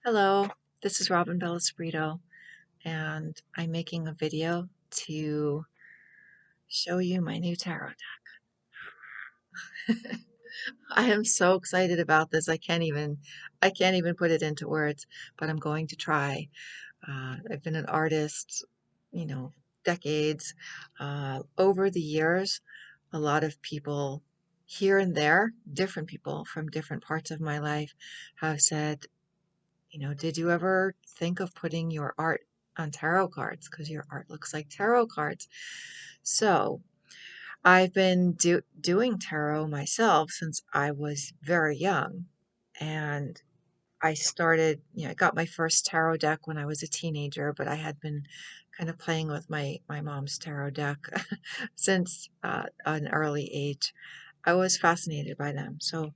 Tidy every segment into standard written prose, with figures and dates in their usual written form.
Hello, this is Robyn Bello Spirito, and I'm making a video to show you my new tarot deck. I am so excited about this. I can't even put it into words, but I'm going to try. I've been an artist, you know, decades. Over the years, a lot of people here and there, different people from different parts of my life have said, did you ever think of putting your art on tarot cards? Because your art looks like tarot cards. So I've been doing tarot myself since I was very young. And I got my first tarot deck when I was a teenager, but I had been kind of playing with my mom's tarot deck since an early age. I was fascinated by them. So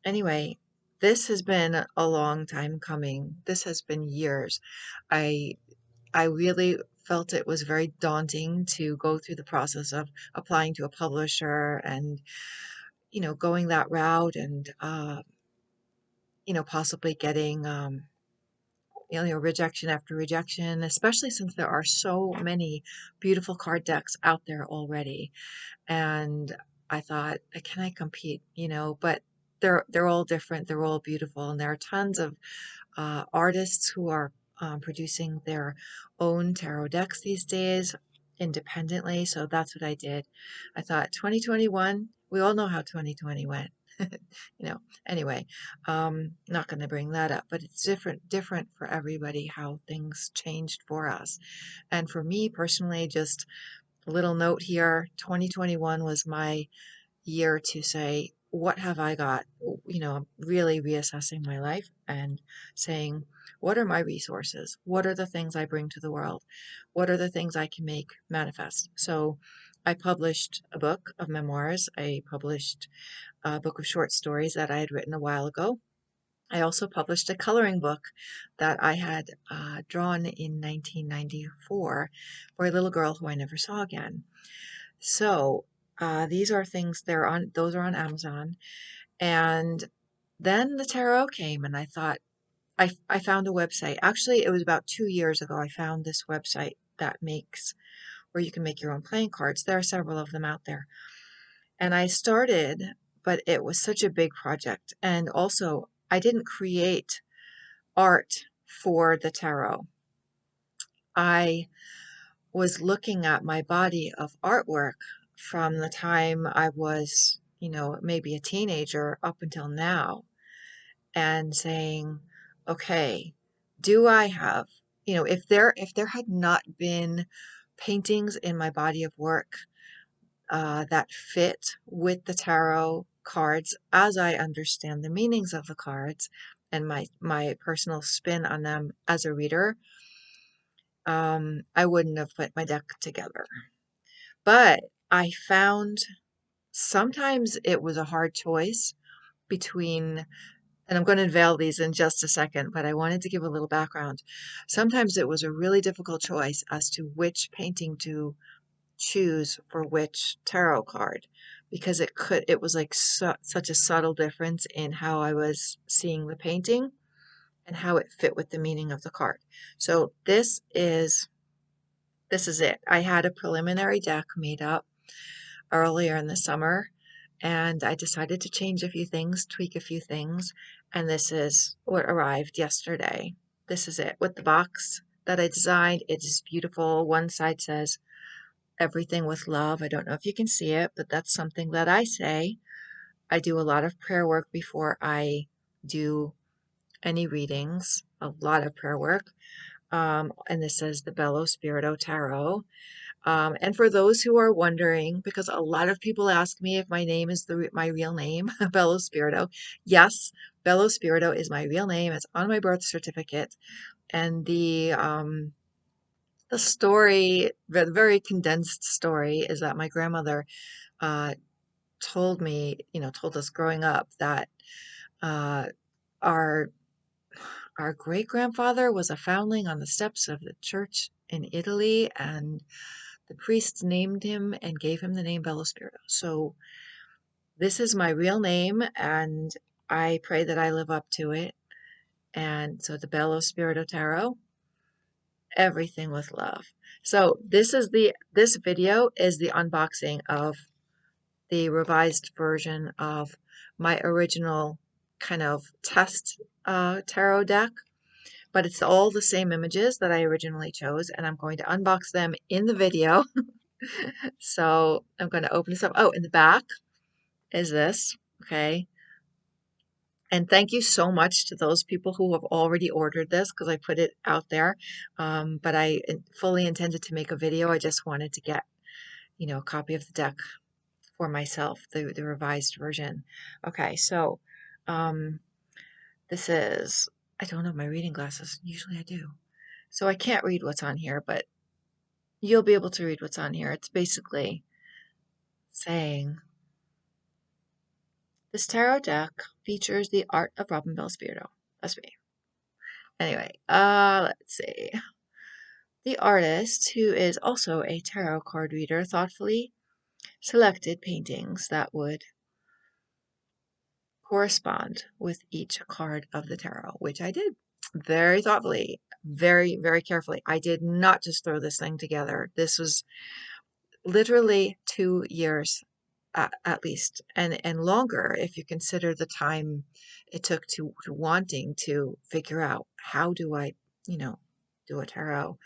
anyway, this has been a long time coming. This has been years. I I really felt it was very daunting to go through the process of applying to a publisher and going that route and possibly getting rejection after rejection, especially since there are so many beautiful card decks out there already. And I thought, can I compete? But they're all different. They're all beautiful, and there are tons of artists who are producing their own tarot decks these days independently. So that's what I did. I thought 2021, we all know how 2020 went. Anyway, not going to bring that up, but it's different for everybody how things changed for us. And for me personally, just a little note here, 2021 was my year to say, what have I got? Really reassessing my life and saying, what are my resources? What are the things I bring to the world? What are the things I can make manifest? So I published a book of memoirs. I published a book of short stories that I had written a while ago. I also published a coloring book that I had drawn in 1994 for a little girl who I never saw again. So these are things those are on Amazon. And then the tarot came and I thought, I found a website. Actually, it was about 2 years ago. I found this website where you can make your own playing cards. There are several of them out there. And I started, but it was such a big project. And also, I didn't create art for the tarot. I was looking at my body of artwork from the time I was, maybe a teenager up until now and saying, okay, do I have, if there had not been paintings in my body of work that fit with the tarot cards as I understand the meanings of the cards and my personal spin on them as a reader, I wouldn't have put my deck together. But I found sometimes it was a hard choice between, and I'm going to unveil these in just a second, but I wanted to give a little background. Sometimes it was a really difficult choice as to which painting to choose for which tarot card because it was like such a subtle difference in how I was seeing the painting and how it fit with the meaning of the card. So this is it. I had a preliminary deck made up earlier in the summer, and I decided to change a few things, tweak a few things, and this is what arrived yesterday. This is it with the box that I designed. It is beautiful. One side says everything with love. I don't know if you can see it, but that's something that I say. I do a lot of prayer work before I do any readings, a lot of prayer work. And this says the Bello Spirito Tarot. And for those who are wondering, because a lot of people ask me if my name is my real name, Bello Spirito. Yes, Bello Spirito is my real name. It's on my birth certificate. And the story, the very condensed story, is that my grandmother uh, told us growing up that uh, our our great grandfather was a foundling on the steps of the church in Italy, and the priest named him and gave him the name Bello Spirito. So this is my real name, and I pray that I live up to it. And so the Bello Spirito Tarot, everything with love. So this video is the unboxing of the revised version of my original kind of test tarot deck, but it's all the same images that I originally chose, and I'm going to unbox them in the video. So I'm going to open this up. Oh, in the back is this, okay? And thank you so much to those people who have already ordered this, because I put it out there. But I fully intended to make a video. I just wanted to get, a copy of the deck for myself, the revised version. Okay, so this is, I don't have my reading glasses. Usually I do. So I can't read what's on here, but you'll be able to read what's on here. It's basically saying, this tarot deck features the art of Robyn Bello Spirito. That's me. Anyway, let's see. The artist, who is also a tarot card reader, thoughtfully selected paintings that would correspond with each card of the tarot, which I did very thoughtfully, very, very carefully. I did not just throw this thing together. This was literally 2 years at least, and longer if you consider the time it took to wanting to figure out how do I, do a tarot.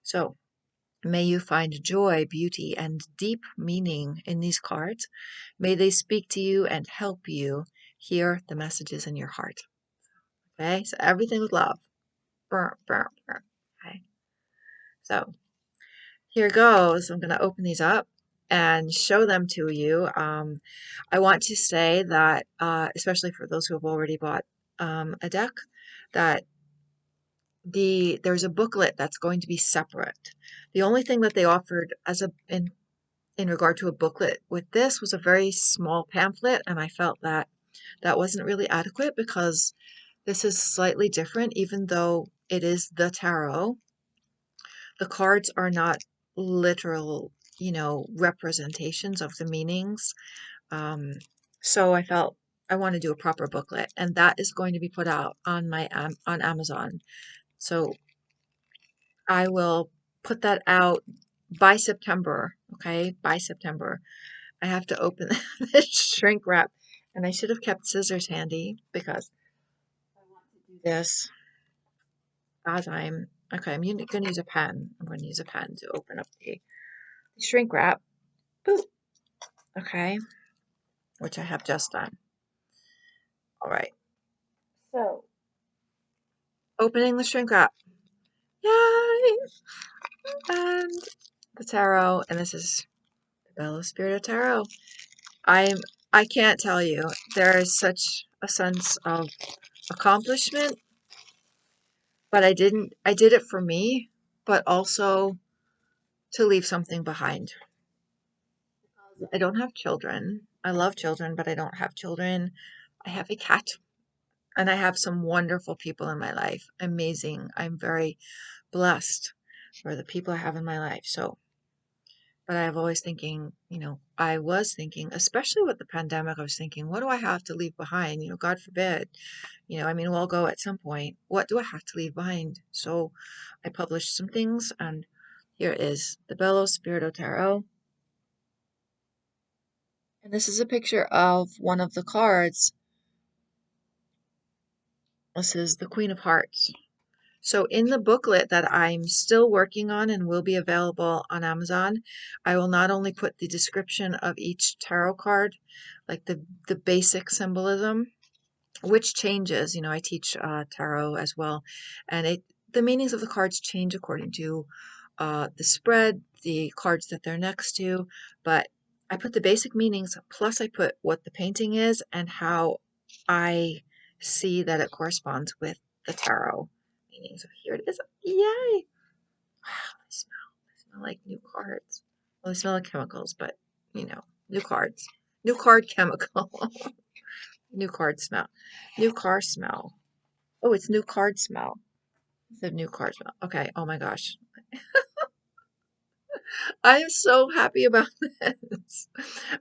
So may you find joy, beauty, and deep meaning in these cards. May they speak to you and help you hear the messages in your heart. Okay, so everything with love. Burr, burr, burr. Okay, so here goes. I'm going to open these up and show them to you. I want to say that, especially for those who have already bought a deck, that there's a booklet that's going to be separate. The only thing that they offered in regard to a booklet with this was a very small pamphlet, and I felt that that wasn't really adequate because this is slightly different. Even though it is the tarot, the cards are not literal, representations of the meanings. So I felt I want to do a proper booklet, and that is going to be put out on on Amazon. So I will put that out by September. Okay, by September. I have to open this shrink wrap, and I should have kept scissors handy because I want to do this as okay, I'm going to use a pen. I'm going to use a pen to open up the shrink wrap. Boop. Okay, which I have just done. All right, so opening the shrink wrap. Yay! And the tarot, and this is the Bello Spirito Tarot. I can't tell you, there is such a sense of accomplishment, but I did it for me, but also to leave something behind. I don't have children. I love children, but I don't have children. I have a cat, and I have some wonderful people in my life. Amazing. I'm very blessed for the people I have in my life. So, but I I was thinking, especially with the pandemic, I was thinking, what do I have to leave behind? God forbid, we'll go at some point. What do I have to leave behind? So I published some things, and here is the Bello Spirito Tarot. And this is a picture of one of the cards. This is the Queen of Hearts. So in the booklet that I'm still working on and will be available on Amazon, I will not only put the description of each tarot card, like the basic symbolism, which changes. I teach tarot as well, and the meanings of the cards change according to the spread, the cards that they're next to, but I put the basic meanings, plus I put what the painting is and how I see that it corresponds with the tarot meaning. So here it is. Yay! Wow, they smell like new cards. Well, they smell like chemicals, but new cards. New card chemical. New card smell. New car smell. Oh, it's new card smell. It's a new card smell. Okay. Oh my gosh. I am so happy about this.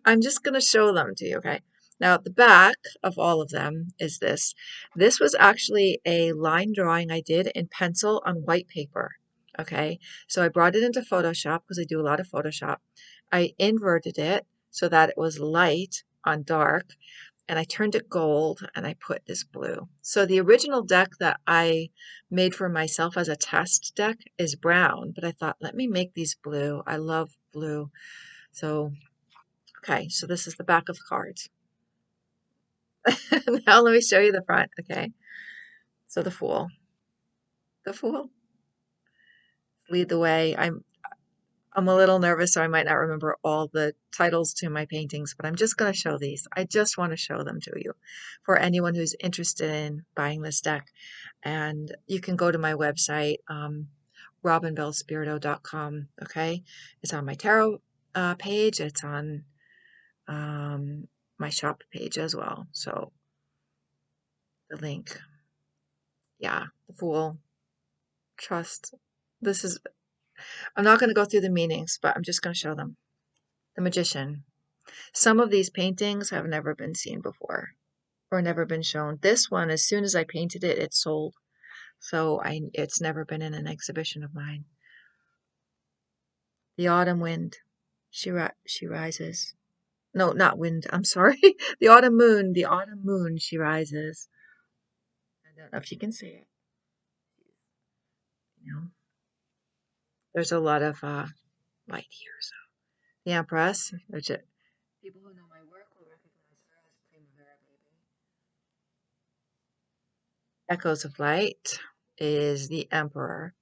I'm just going to show them to you, okay? Now, at the back of all of them is this. This was actually a line drawing I did in pencil on white paper. Okay, so I brought it into Photoshop because I do a lot of Photoshop. I inverted it so that it was light on dark, and I turned it gold and I put this blue. So the original deck that I made for myself as a test deck is brown, but I thought, let me make these blue. I love blue. So, okay, so this is the back of the cards. Now let me show you the front. Okay, so the Fool. The Fool. Lead the way. I'm a little nervous, so I might not remember all the titles to my paintings, but I'm just going to show these. I just want to show them to you for anyone who's interested in buying this deck. And you can go to my website, robynbellspirito.com. Okay, it's on my tarot page. It's on my shop page as well. So the link, yeah, the Fool, Trust. This is. I'm not going to go through the meanings, but I'm just going to show them. The Magician. Some of these paintings have never been seen before or never been shown. This one, as soon as I painted it, it sold. So it's never been in an exhibition of mine. The Autumn Wind. She rises. No, not wind. I'm sorry. The Autumn Moon. The Autumn Moon. She rises. I don't know if you can see it. You know, there's a lot of light here. So the Empress, which people who know my work will recognize her as Primavera Baby. Echoes of Light is the Emperor.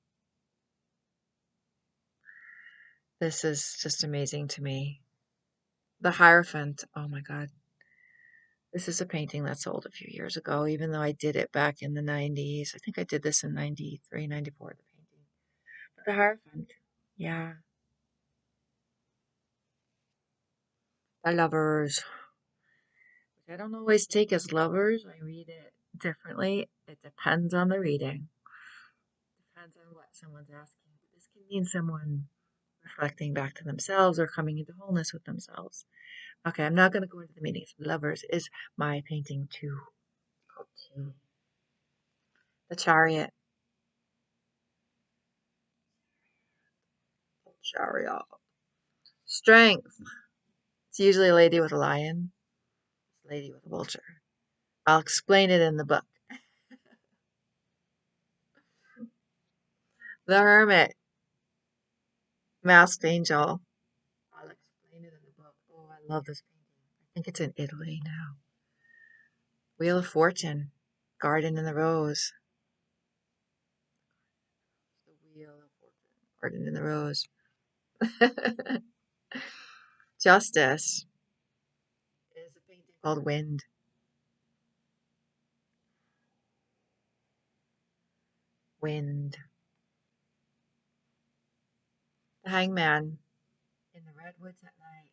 This is just amazing to me. The Hierophant. Oh my God. This is a painting that sold a few years ago, even though I did it back in the 90s. I think I did this in 93, 94, the painting. But the Hierophant. Yeah. The Lovers. Which I don't always take as lovers. I read it differently. It depends on the reading. Depends on what someone's asking. This can mean someone reflecting back to themselves or coming into wholeness with themselves. Okay, I'm not going to go into the meanings. Lovers is my painting too. The Chariot. Chariot. Strength. It's usually a lady with a lion. It's a lady with a vulture. I'll explain it in the book. The Hermit. Masked Angel. I'll explain it in the book. Oh, I love this painting. I think it's in Italy now. Wheel of Fortune. Garden in the Rose. The Wheel of Fortune. Garden in the Rose. Justice is a painting called Wind. Wind. The Hangman. In the Redwoods at Night.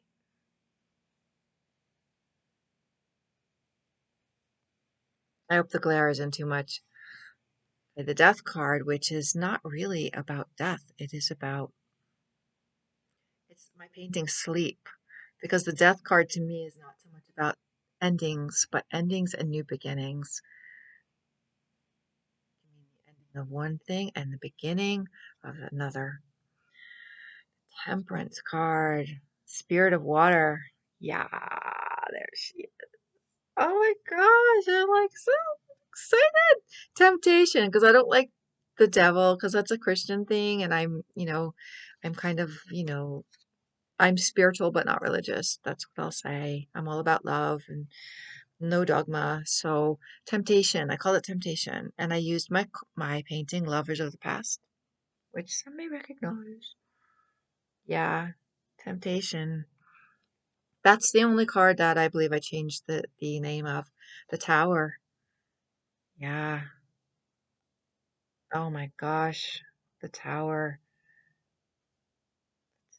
I hope the glare isn't too much. The Death card, which is not really about death. It is about, it's my painting Sleep. Because the Death card to me is not so much about endings, but endings and new beginnings. I mean, the ending of one thing and the beginning of another. Temperance card. Spirit of Water. Yeah, there she is. Oh my gosh, I'm like so excited. Temptation, because I don't like the devil, because that's a Christian thing, and I'm kind of, I'm spiritual but not religious. That's what I'll say. I'm all about love and no dogma. So temptation, I call it temptation, and I used my painting Lovers of the Past, which some may recognize. Yeah, temptation. That's the only card that I believe I changed the name of. The Tower. Yeah. Oh my gosh. The Tower.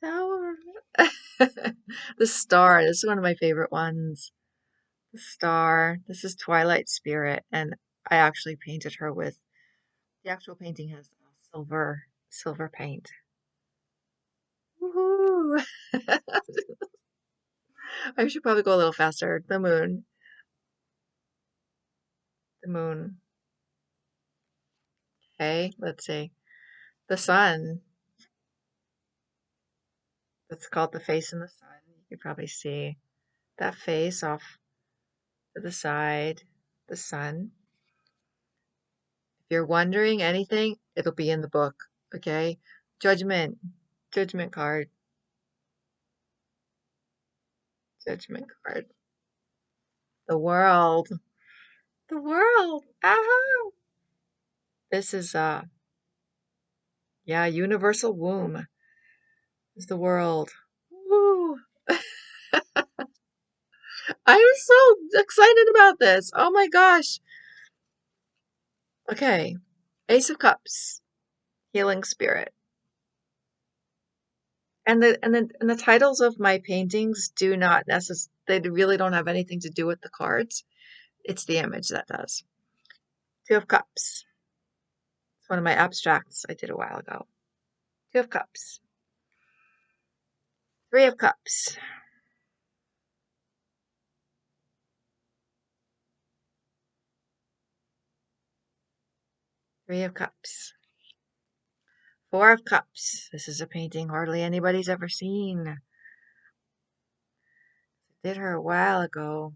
Tower. The Star. This is one of my favorite ones. The Star. This is Twilight Spirit, and I actually painted her with the actual painting has silver paint. Woohoo! I should probably go a little faster. The Moon. The moon. Okay, let's see. The sun. It's called the face in the sun. You can probably see that face off to the side. The sun. If you're wondering anything, it'll be in the book. Okay? Judgment. Judgment card. Judgment card. The world. The world. Ah. This is yeah, universal womb is the world. Woo. I'm so excited about this. Oh my gosh. Okay. Ace of Cups. Healing spirit. And the titles of my paintings do not necessarily, they really don't have anything to do with the cards. It's the image that does. Two of Cups. It's one of my abstracts I did a while ago. Two of Cups. Three of Cups. Three of Cups. Four of Cups. This is a painting hardly anybody's ever seen. I did her a while ago.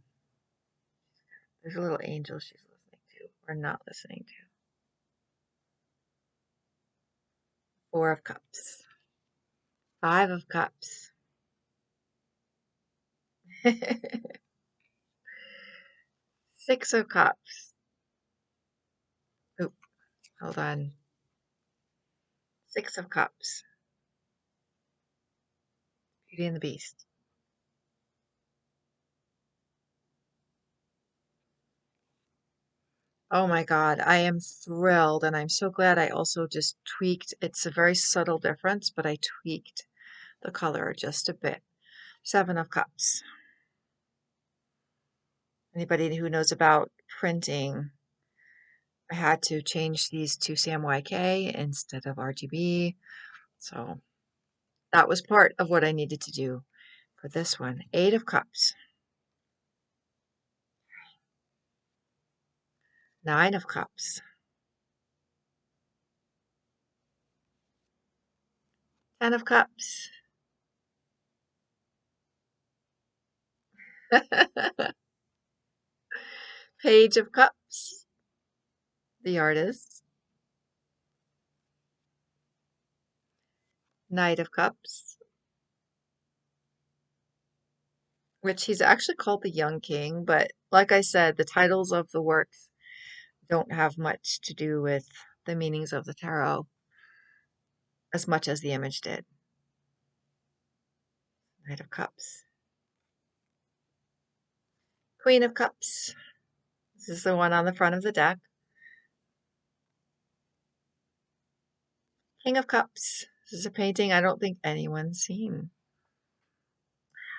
There's a little angel she's listening to, or not listening to. Four of Cups. Five of Cups. Six of Cups. Oop, hold on. Six of Cups. Beauty and the Beast. Oh my God, I am thrilled, and I'm so glad I also just tweaked. It's a very subtle difference, but I tweaked the color just a bit. Seven of Cups. Anybody who knows about printing, I had to change these to CMYK instead of RGB. So that was part of what I needed to do for this one. Eight of Cups. Nine of Cups. Ten of Cups. Page of Cups. The artist. Knight of Cups. Which he's actually called the Young King, but like I said, the titles of the works don't have much to do with the meanings of the tarot as much as the image did. Knight of Cups. Queen of Cups. This is the one on the front of the deck. King of Cups. This is a painting I don't think anyone's seen.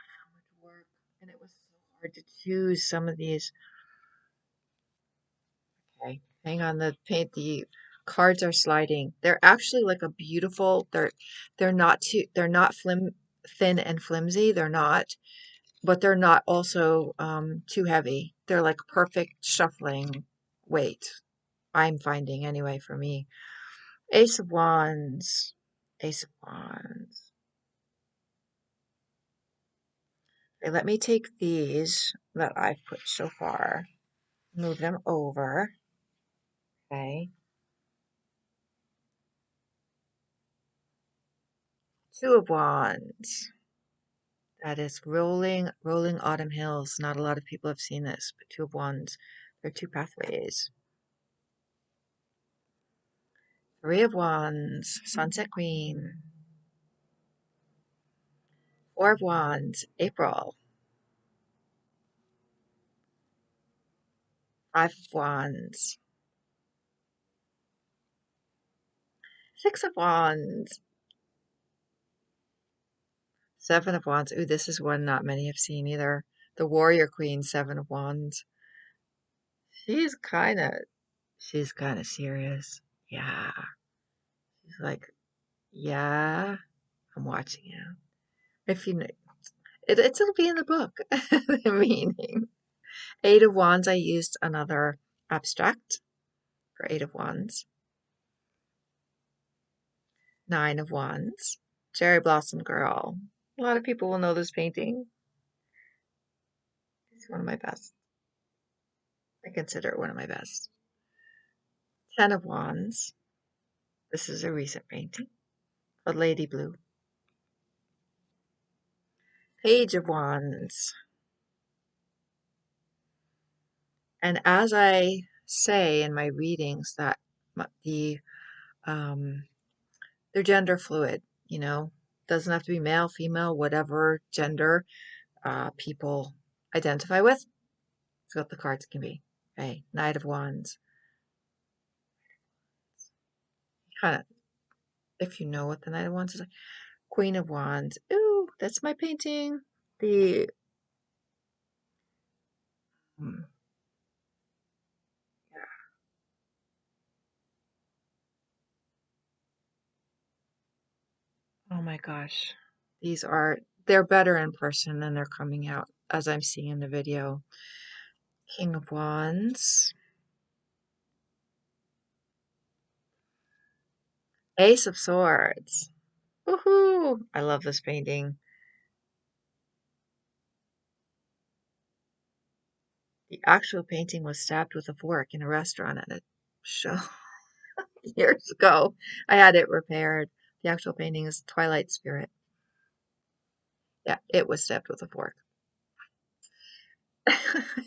So much work, and it was so hard to choose some of these. Okay, hang on. The cards are sliding. They're actually like a beautiful. They're not thin and flimsy. They're not, but they're not also too heavy. They're like perfect shuffling weight. I'm finding anyway for me. Ace of Wands. Ace of Wands. Okay, let me take these that I've put so far, move them over. Okay. Two of Wands. That is rolling autumn hills. Not a lot of people have seen this, but Two of Wands. There are two pathways. Three of Wands. Sunset Queen. Four of Wands. April. Five of Wands. Six of Wands. Seven of Wands. Ooh, this is one not many have seen either. The Warrior Queen, Seven of Wands. She's kind of serious. Yeah. She's like, yeah, I'm watching you. If you know, it'll be in the book, the meaning. Eight of Wands, I used another Abstract for 8 of Wands. 9 of Wands. Cherry Blossom Girl. A lot of people will know this painting. It's one of my best. I consider it one of my best. 10 of Wands. This is a recent painting. A Lady Blue. Page of Wands. And as I say in my readings that they're gender fluid, you know, doesn't have to be male, female, whatever gender people identify with. That's what the cards can be. Okay, Knight of Wands. Kind of, if you know what the Knight of Wands is like. Queen of Wands. Ooh, that's my painting. The yeah. Oh my gosh. They're better in person than they're coming out as I'm seeing in the video. King of Wands. Ace of Swords. Woohoo! I love this painting. The actual painting was stabbed with a fork in a restaurant at a show years ago. I had it repaired. The actual painting is Twilight Spirit. Yeah, it was stabbed with a fork.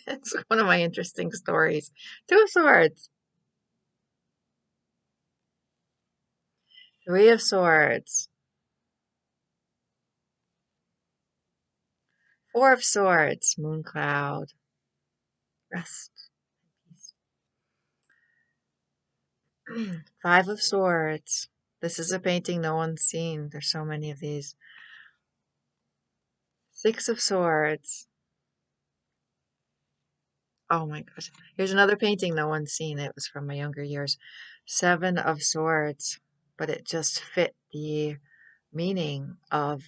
It's one of my interesting stories. 2 of Swords. 3 of Swords. 4 of Swords. Moon Cloud. Rest. 5 of Swords. This is a painting no one's seen. There's so many of these. 6 of Swords. Oh my gosh. Here's another painting no one's seen. It was from my younger years. 7 of Swords. But it just fit the meaning of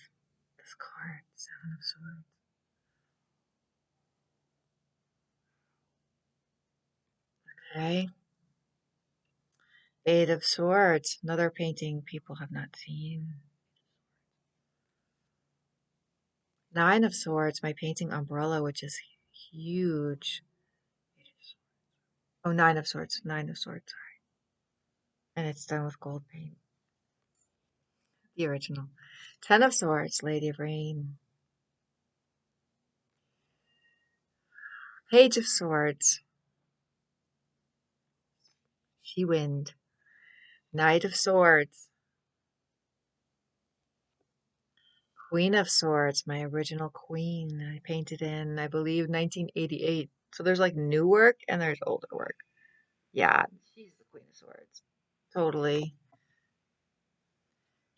this card. 7 of Swords. Okay. 8 of Swords. Another painting people have not seen. 9 of Swords. My painting Umbrella, which is huge. Oh, 9 of Swords. 9 of Swords. Sorry. And it's done with gold paint. The original. 10 of Swords. Lady of Rain. Page of Swords. She Wind. Knight of Swords. Queen of Swords, my original queen. I painted in, I believe, 1988. So there's like new work and there's older work. Yeah, she's the Queen of Swords. Totally.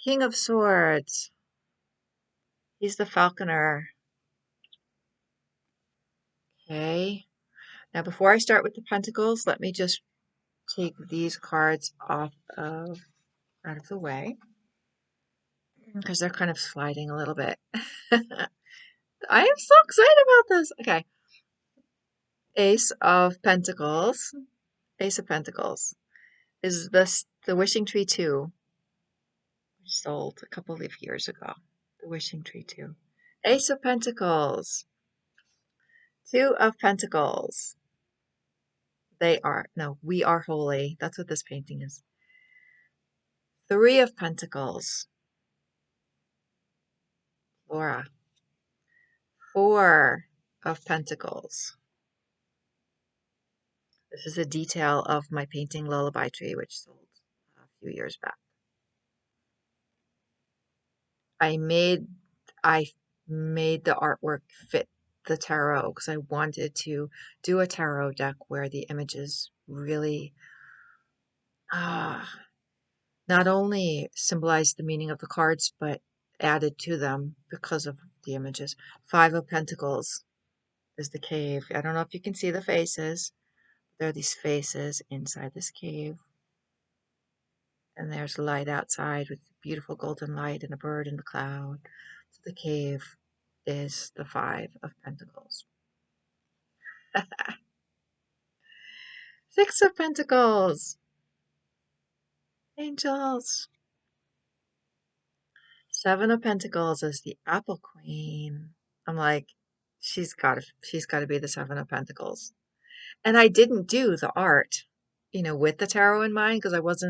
King of Swords. He's the falconer. Okay. Now before I start with the pentacles, let me just take these cards out of the way because they're kind of sliding a little bit. I am so excited about this. Okay. Ace of Pentacles. Ace of Pentacles. Is this the Wishing Tree 2, which sold a couple of years ago. The Wishing Tree 2. Ace of Pentacles. 2 of Pentacles. We are holy. That's what this painting is. 3 of Pentacles. Laura. 4 of Pentacles. This is a detail of my painting Lullaby Tree, which sold a few years back. I made the artwork fit the tarot because I wanted to do a tarot deck where the images really not only symbolize the meaning of the cards but added to them because of the images. 5 of Pentacles is the cave. I don't know if you can see the faces. There are these faces inside this cave. And there's light outside with beautiful golden light and a bird in the cloud. So the cave is the 5 of Pentacles. Six of Pentacles. Angels. Seven of Pentacles is the Apple Queen. I'm like, she's got to be the Seven of Pentacles. And I didn't do the art, with the tarot in mind because I was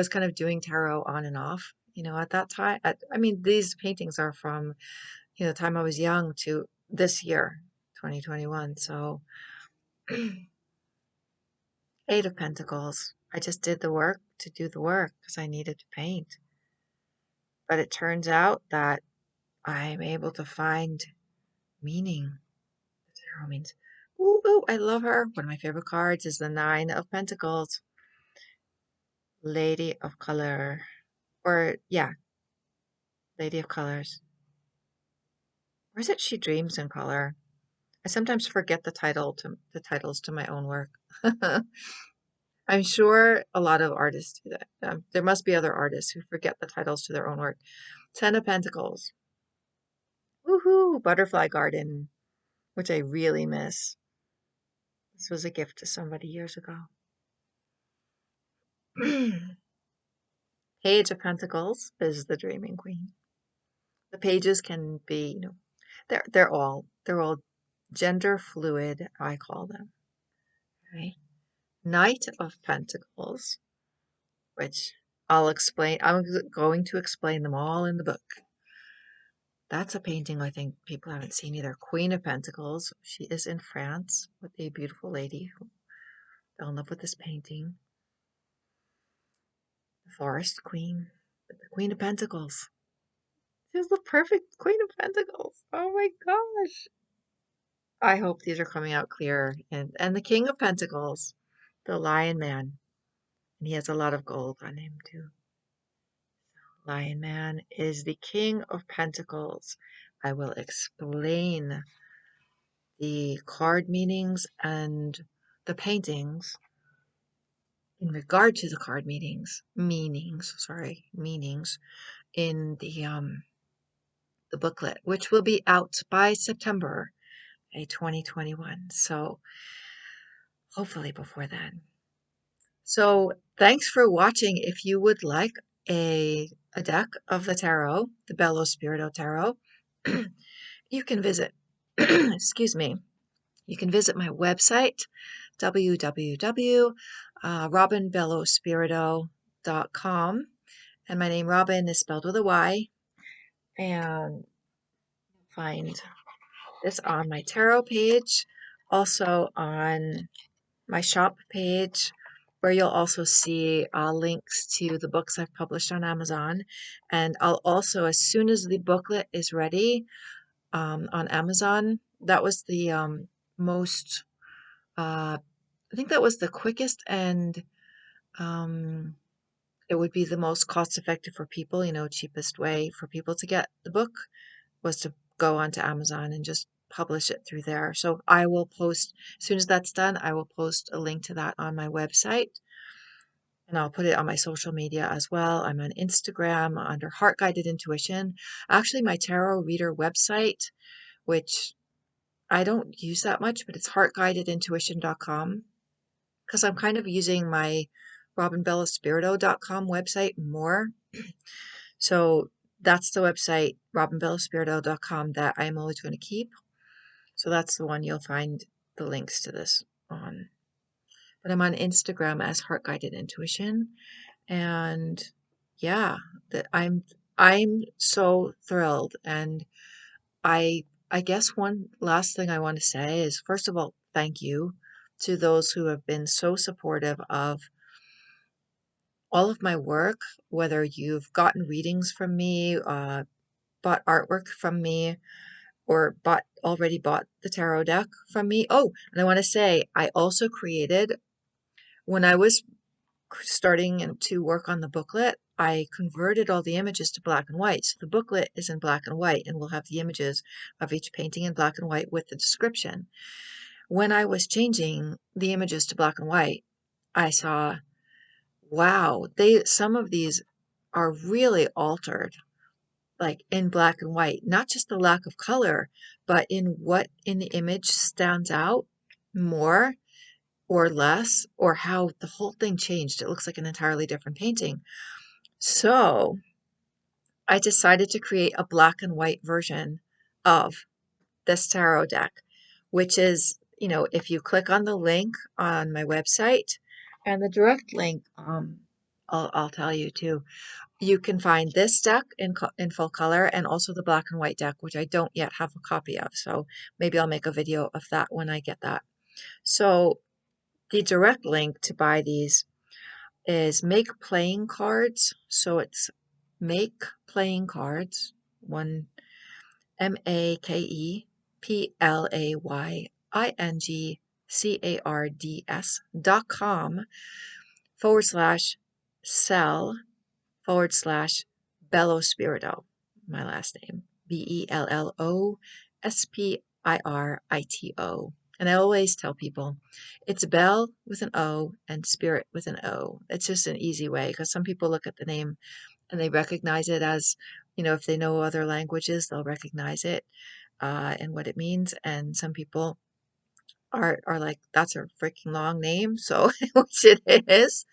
kind of doing tarot on and off, at that time. I mean, these paintings are from, the time I was young to this year, 2021. So, Eight of Pentacles. I just did the work to do the work because I needed to paint. But it turns out that I'm able to find meaning. The tarot means, ooh, ooh, I love her. One of my favorite cards is the Nine of Pentacles. Lady of Color. Or, yeah, Lady of Colors. Or is it She Dreams in Color? I sometimes forget the titles to my own work. I'm sure a lot of artists do that. There must be other artists who forget the titles to their own work. Ten of Pentacles. Woohoo! Butterfly Garden, which I really miss. This was a gift to somebody years ago. Page of Pentacles is the Dreaming Queen. The pages can be, they're all gender fluid, I call them. Right? Knight of Pentacles, which I'll explain. I'm going to explain them all in the book. That's a painting I think people haven't seen either. Queen of Pentacles. She is in France with a beautiful lady who fell in love with this painting. The Forest Queen. The Queen of Pentacles. She's the perfect Queen of Pentacles. Oh my gosh. I hope these are coming out clear. And the King of Pentacles, the Lion Man. And he has a lot of gold on him too. Lion Man is the King of Pentacles. I will explain the card meanings and the paintings in regard to the card meanings in the booklet, which will be out by September 2021. So hopefully before then. So thanks for watching. If you would like a deck of the tarot, the Bello Spirito Tarot, you can visit, excuse me, you can visit my website, www.robynbellospirito.com. And my name, Robyn, is spelled with a Y. And find this on my tarot page, also on my shop page, where you'll also see links to the books I've published on Amazon. And I'll also, as soon as the booklet is ready on Amazon, that was the most, I think that was the quickest and it would be the most cost effective for people, cheapest way for people to get the book was to go onto Amazon and just publish it through there. So I will post, as soon as that's done, I will post a link to that on my website. And I'll put it on my social media as well. I'm on Instagram under Heart Guided Intuition. Actually, my tarot reader website, which I don't use that much, but it's heartguidedintuition.com because I'm kind of using my robynbellospirito.com website more. So that's the website, robynbellospirito.com, that I'm always going to keep. So that's the one you'll find the links to this on. But I'm on Instagram as Heart Guided Intuition. And yeah, that I'm so thrilled. And I guess one last thing I want to say is, first of all, thank you to those who have been so supportive of all of my work, whether you've gotten readings from me, bought artwork from me, or already bought the tarot deck from me. Oh, and I want to say, I also created, when I was starting to work on the booklet, I converted all the images to black and white. So the booklet is in black and white, and we'll have the images of each painting in black and white with the description. When I was changing the images to black and white, I saw, wow, some of these are really altered, like in black and white, not just the lack of color, but in what in the image stands out more. or less, or how the whole thing changed. It looks like an entirely different painting. So I decided to create a black and white version of this tarot deck, which is, if you click on the link on my website and the direct link, I'll tell you too. You can find this deck in full color and also the black and white deck, which I don't yet have a copy of. So maybe I'll make a video of that when I get that. So the direct link to buy these is Make Playing Cards. So it's Make Playing Cards, one MAKEPLAYINGCARDS.com/sell/Bello Spirito, my last name, BELLOSPIRITO. And I always tell people it's Bell with an O and Spirit with an O. It's just an easy way because some people look at the name and they recognize it as, if they know other languages, they'll recognize it and what it means. And some people are like, that's a freaking long name, so which it is.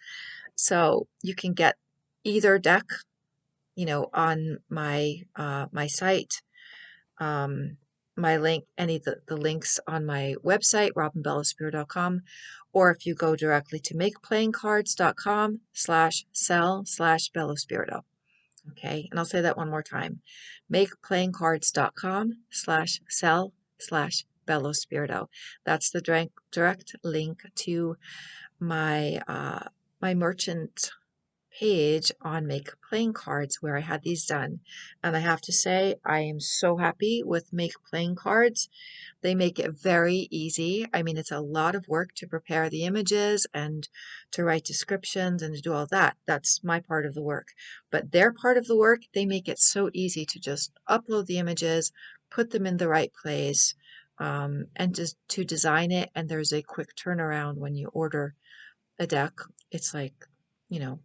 So you can get either deck, on my site, um, my link, any of the links on my website, robynbellospirito.com, or if you go directly to makeplayingcards.com/sell/Bellospirito. Okay, and I'll say that one more time. Makeplayingcards.com/sell/Bello Spirito. That's the direct link to my merchant page on Make Playing Cards where I had these done. And I have to say, I am so happy with Make Playing Cards. They make it very easy. I mean, it's a lot of work to prepare the images and to write descriptions and to do all that. That's my part of the work. But their part of the work, they make it so easy to just upload the images, put them in the right place, and just to design it. And there's a quick turnaround when you order a deck. It's like, you know,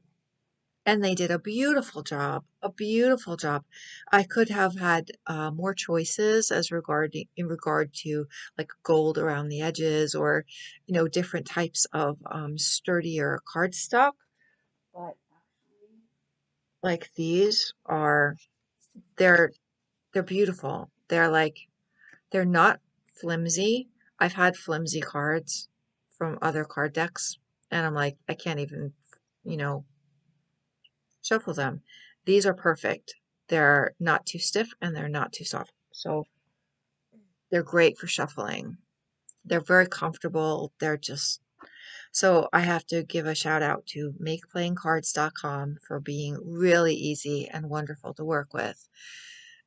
and they did a beautiful job, a beautiful job. I could have had more choices in regard to like gold around the edges or, different types of sturdier cardstock. But like these are, they're they're beautiful. They're not flimsy. I've had flimsy cards from other card decks, and I'm like, I can't even, you know, shuffle them. These are perfect. They're not too stiff and they're not too soft. So they're great for shuffling. They're very comfortable. They're just so I have to give a shout out to makeplayingcards.com for being really easy and wonderful to work with.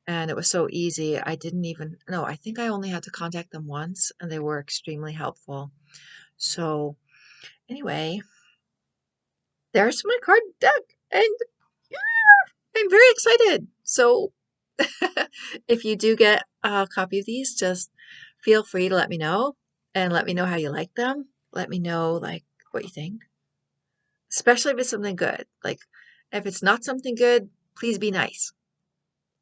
And it was so easy. I didn't even no, I think I only had to contact them once and they were extremely helpful. So anyway, there's my card deck. And yeah, I'm very excited. So if you do get a copy of these, just feel free to let me know and let me know how you like them. Let me know like what you think, especially if it's something good. Like if it's not something good, please be nice.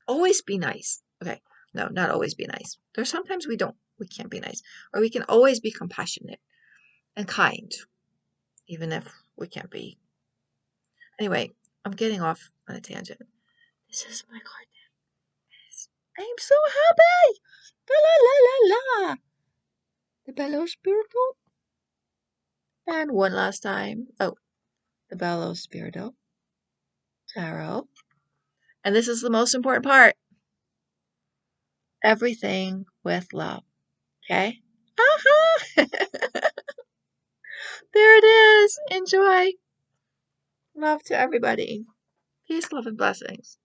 Always be nice. Okay. No, not always be nice. There's sometimes we can't be nice, or we can always be compassionate and kind, even if we can't be. Anyway, I'm getting off on a tangent. This is my card. I'm so happy. La la la la la. The Bello Spirito. And one last time. Oh, the Bello Spirito Tarot. And this is the most important part. Everything with love. Okay? Uh-huh. There it is. Enjoy. Love to everybody. Peace, love, and blessings.